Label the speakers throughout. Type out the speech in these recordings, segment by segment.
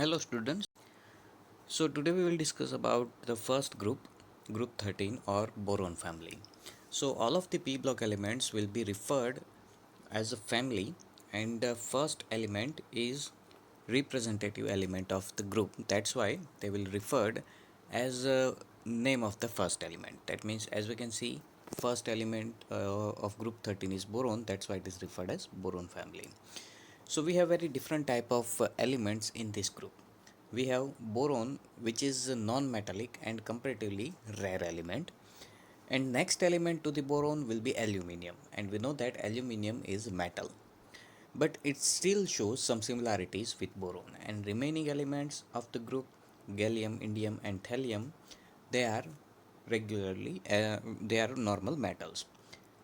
Speaker 1: Hello students. So today we will discuss about the first group, group 13 or boron family. So all of the p block elements will be referred as a family, and the first element is representative element of the group. That's why they will referred as a name of the first element. That means, as we can see, first element of group 13 is boron. That's why it is referred as boron family. So we have very different type of elements in this group. We have boron, which is a non-metallic and comparatively rare element. And next element to the boron will be aluminium, and we know that aluminium is metal. But it still shows some similarities with boron. And remaining elements of the group, gallium, indium, and thallium, they are they are normal metals.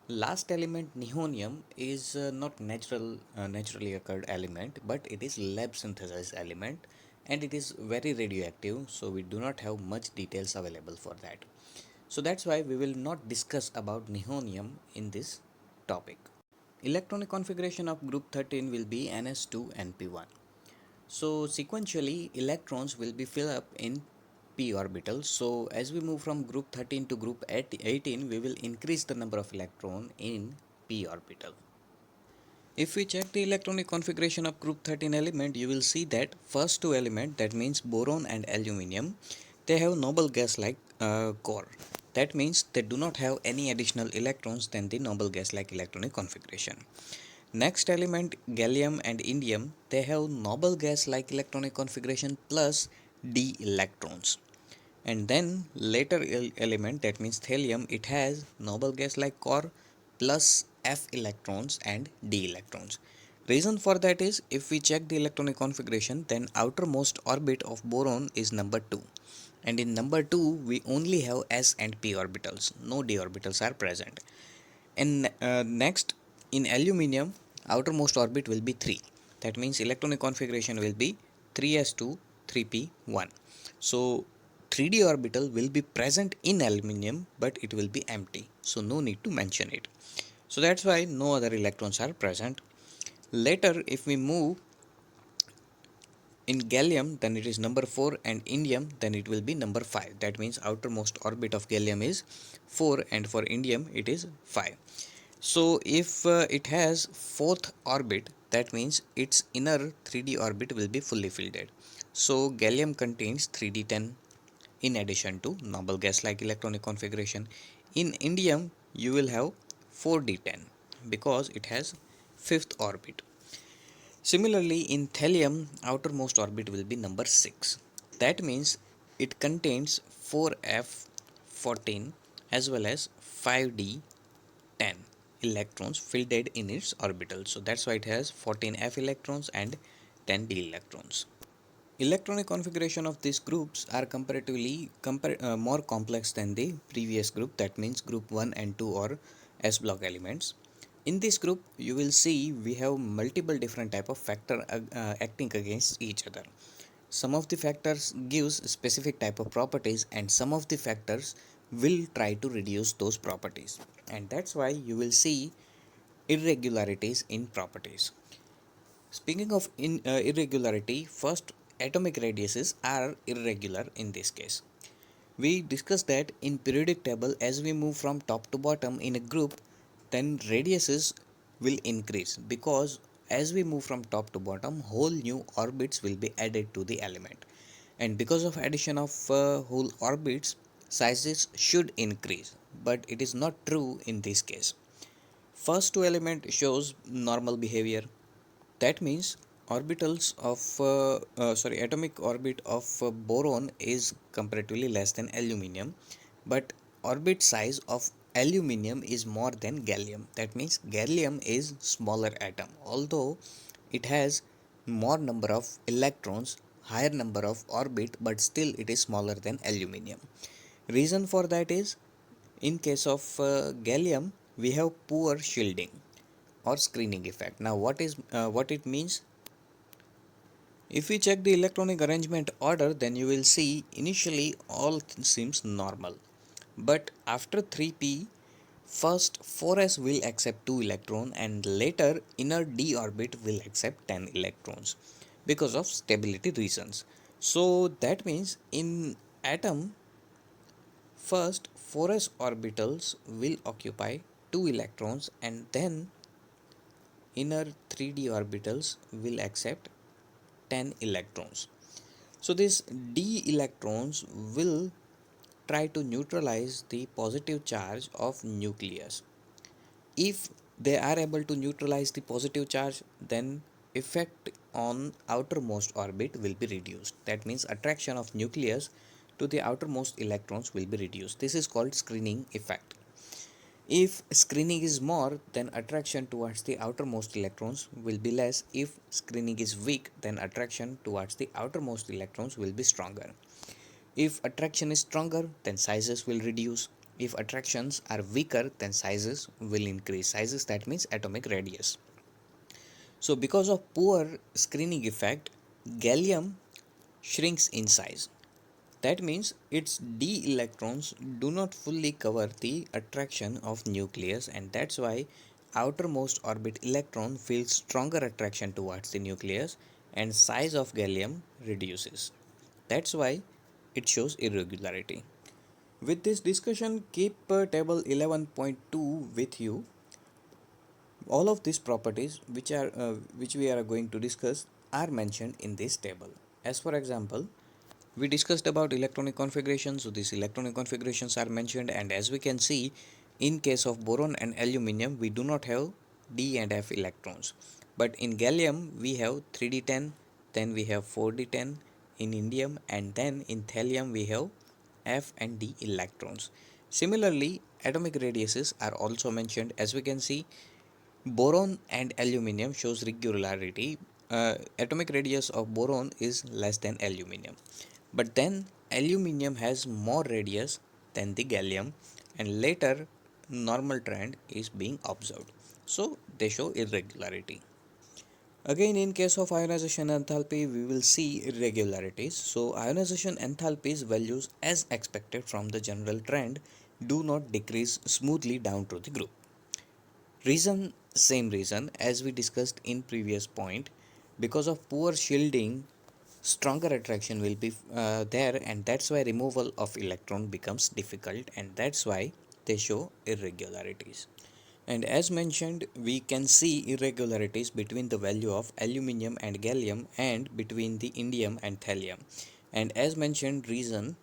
Speaker 1: Last element, nihonium, is not naturally occurred element, but it is lab synthesized element, and it is very radioactive, so we do not have much details available for that. So that's why we will not discuss about nihonium in this topic. Electronic configuration of group 13 will be ns2np1. So sequentially, electrons will be filled up in p orbitals. So as we move from group 13 to group 18, we will increase the number of electron in p orbital. If we check the electronic configuration of group 13 element, you will see that first two element, that means boron and aluminium, they have noble gas like core. That means they do not have any additional electrons than the noble gas like electronic configuration. Next element, gallium and indium, they have noble gas like electronic configuration plus d electrons. And then later element, that means thallium, it has noble gas like core plus f electrons and d electrons. Reason for that is, if we check the electronic configuration, then outermost orbit of boron is number 2, and in number 2 we only have s and p orbitals, no d orbitals are present. And next, in aluminium, outermost orbit will be 3. That means electronic configuration will be 3s2 3p1. So 3d orbital will be present in aluminium, but it will be empty, so no need to mention it. So that's why no other electrons are present. Later, if we move in gallium, then it is number 4, and indium, then it will be number 5. That means outermost orbit of gallium is 4, and for indium it is 5. So if it has fourth orbit, that means its inner 3d orbit will be fully filled. So gallium contains 3d10 in addition to noble gas like electronic configuration. In indium you will have 4d10 because it has fifth orbit. Similarly, in thallium, outermost orbit will be number 6. That means it contains 4f14 as well as 5d10 electrons filled in its orbital. So that's why it has 14f electrons and 10d electrons. Electronic configuration of these groups are comparatively more complex than the previous group, that means group 1 and 2 or s block elements. In this group you will see we have multiple different type of factor acting against each other. Some of the factors gives specific type of properties, and some of the factors will try to reduce those properties, and that's why you will see irregularities in properties. Speaking of irregularity, first, atomic radiuses are irregular in this case. We discussed that in periodic table, as we move from top to bottom in a group, then radiuses will increase, because as we move from top to bottom, whole new orbits will be added to the element, and because of addition of whole orbits, sizes should increase, but it is not true in this case. First two element shows normal behavior. That means orbitals of atomic orbit of boron is comparatively less than aluminium, but orbit size of aluminium is more than gallium. That means gallium is smaller atom, although it has more number of electrons, higher number of orbit, but still it is smaller than aluminium. Reason for that is, in case of gallium, we have poor shielding or screening effect. Now what it means? If we check the electronic arrangement order, then you will see initially all seems normal, but after 3p, first 4s will accept 2 electron, and later inner d orbit will accept 10 electrons. because of stability reasons. So that means in atom, first 4s orbitals will occupy 2 electrons, and then inner 3d orbitals will accept 10 electrons. So these d electrons will try to neutralize the positive charge of nucleus. If they are able to neutralize the positive charge, then effect on outermost orbit will be reduced. That means attraction of nucleus to the outermost electrons will be reduced. This is called screening effect. If screening is more, then attraction towards the outermost electrons will be less. If screening is weak, then attraction towards the outermost electrons will be stronger. If attraction is stronger, then sizes will reduce. If attractions are weaker, then sizes will increase. Sizes, that means atomic radius. So because of poor screening effect, gallium shrinks in size. That means its d electrons do not fully cover the attraction of nucleus, and that's why outermost orbit electron feels stronger attraction towards the nucleus and size of gallium reduces. That's why it shows irregularity. With this discussion, keep table 11.2 with you. All of these properties which we are going to discuss are mentioned in this table. As for example, we discussed about electronic configuration, so these electronic configurations are mentioned, and as we can see, in case of boron and aluminium we do not have d and f electrons, but in gallium we have 3d10, then we have 4d10 in indium, and then in thallium we have f and d electrons. Similarly, atomic radiuses are also mentioned. As we can see, boron and aluminium shows regularity. Atomic radius of boron is less than aluminium, but then aluminium has more radius than the gallium, and later normal trend is being observed. So they show irregularity. Again, in case of ionization enthalpy, we will see irregularities. So ionization enthalpy's values, as expected from the general trend, do not decrease smoothly down to the group. Reason, same reason as we discussed in previous point. Because of poor shielding, stronger attraction will be there, and that's why removal of electron becomes difficult, and that's why they show irregularities. And as mentioned, we can see irregularities between the value of aluminium and gallium and between the indium and thallium. And as mentioned, reason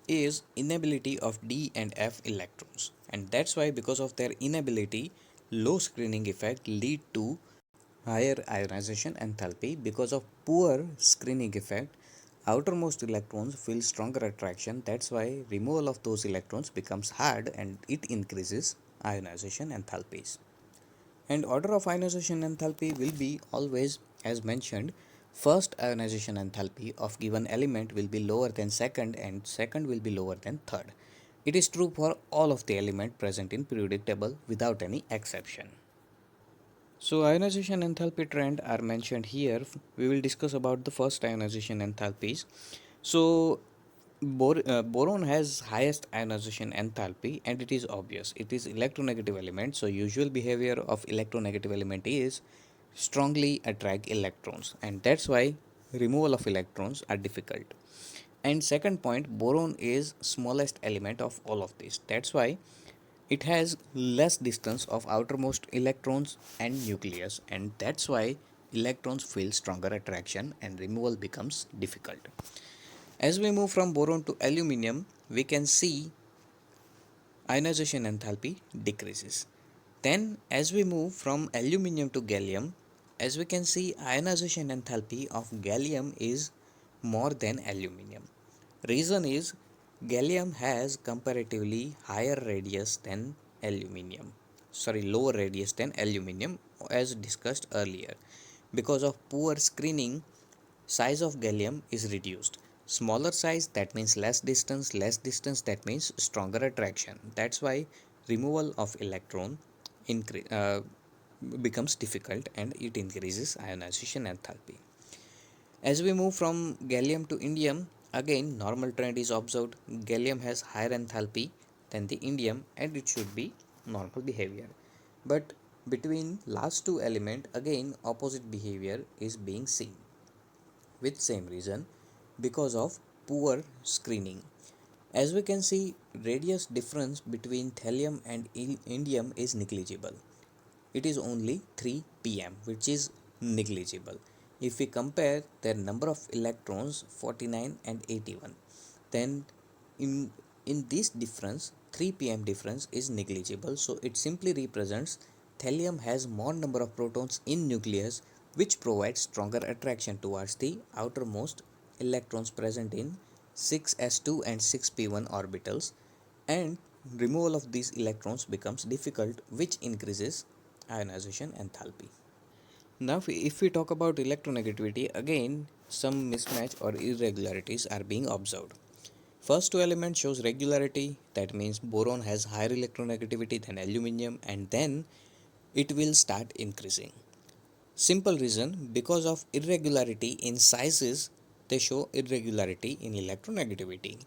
Speaker 1: is inability of d and f electrons, and that's why because of their inability, low screening effect lead to higher ionization enthalpy. Because of poor screening effect, outermost electrons feel stronger attraction. That's why removal of those electrons becomes hard and it increases ionization enthalpies. And order of ionization enthalpy will be always as mentioned. First ionization enthalpy of given element will be lower than second, and second will be lower than third. It is true for all of the element present in periodic table without any exception. So ionization enthalpy trend are mentioned here. We will discuss about the first ionization enthalpies. So boron has highest ionization enthalpy, and it is obvious. It is electronegative element. So usual behavior of electronegative element is strongly attract electrons, and that's why removal of electrons are difficult. And second point, boron is smallest element of all of these. That's why it has less distance of outermost electrons and nucleus, and that's why electrons feel stronger attraction and removal becomes difficult. As we move from boron to aluminium, we can see ionization enthalpy decreases. Then as we move from aluminium to gallium, as we can see, ionization enthalpy of gallium is more than aluminium. Reason is gallium has comparatively higher radius than aluminium. Lower radius than aluminium, as discussed earlier. Because of poor screening, size of gallium is reduced. Smaller size, that means less distance that means stronger attraction. That's why removal of electron becomes difficult and it increases ionization enthalpy. As we move from gallium to indium, again normal trend is observed. Gallium has higher enthalpy than the indium, and it should be normal behavior. But between last two element, again opposite behavior is being seen. with same reason, because of poor screening. As we can see, radius difference between thallium and indium is negligible. It is only 3 pm, which is negligible. If we compare their number of electrons 49 and 81, then in in this difference 3 pm difference is negligible, so it simply represents thallium has more number of protons in nucleus, which provides stronger attraction towards the outermost electrons present in 6s2 and 6p1 orbitals, and removal of these electrons becomes difficult, which increases ionization enthalpy. Now, if we talk about electronegativity, again some mismatch or irregularities are being observed. First two elements shows regularity, that means boron has higher electronegativity than aluminium, and then it will start increasing. Simple reason, because of irregularity in sizes, they show irregularity in electronegativity.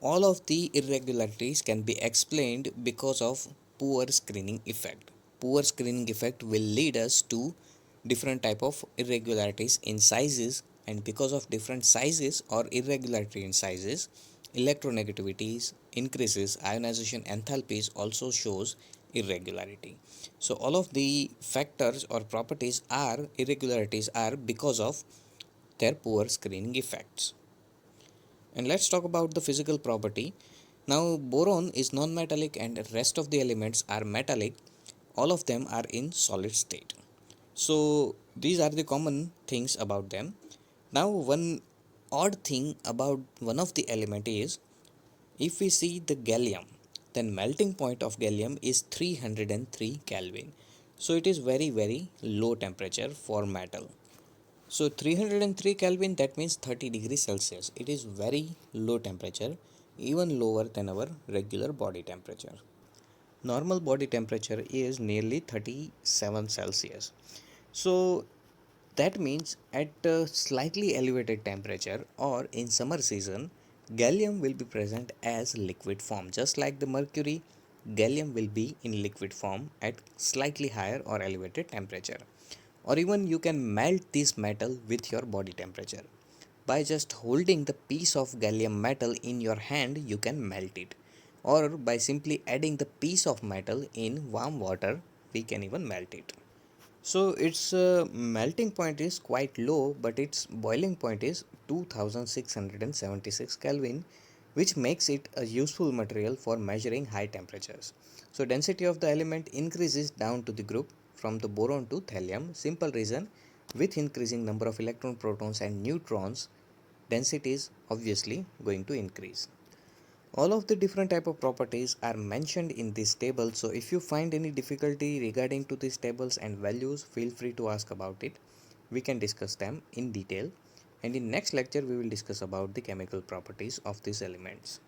Speaker 1: All of the irregularities can be explained because of poor screening effect. Poor screening effect will lead us to different type of irregularities in sizes, and because of different sizes or irregularity in sizes, electronegativities increases, ionization enthalpies also shows irregularity. So all of the factors or properties are irregularities are because of their poor screening effects. And let's talk about the physical property. Now, boron is non-metallic and the rest of the elements are metallic. All of them are in solid state. So these are the common things about them. Now, one odd thing about one of the element is, if we see the gallium, then melting point of gallium is 303 Kelvin. So it is very low temperature for metal. So 303 Kelvin, that means 30 degrees Celsius. It is very low temperature, even lower than our regular body temperature. Normal body temperature is nearly 37 Celsius. So that means at a slightly elevated temperature or in summer season, gallium will be present as liquid form. Just like the mercury, gallium will be in liquid form at slightly higher or elevated temperature. Or even you can melt this metal with your body temperature. By just holding the piece of gallium metal in your hand, you can melt it. Or by simply adding the piece of metal in warm water, we can even melt it. So its melting point is quite low, but its boiling point is 2676 Kelvin, which makes it a useful material for measuring high temperatures. So density of the element increases down to the group from the boron to thallium. Simple reason, with increasing number of electron, protons and neutrons, density is obviously going to increase. All of the different type of properties are mentioned in this table, so if you find any difficulty regarding to these tables and values, feel free to ask about it. We can discuss them in detail, and in next lecture we will discuss about the chemical properties of these elements.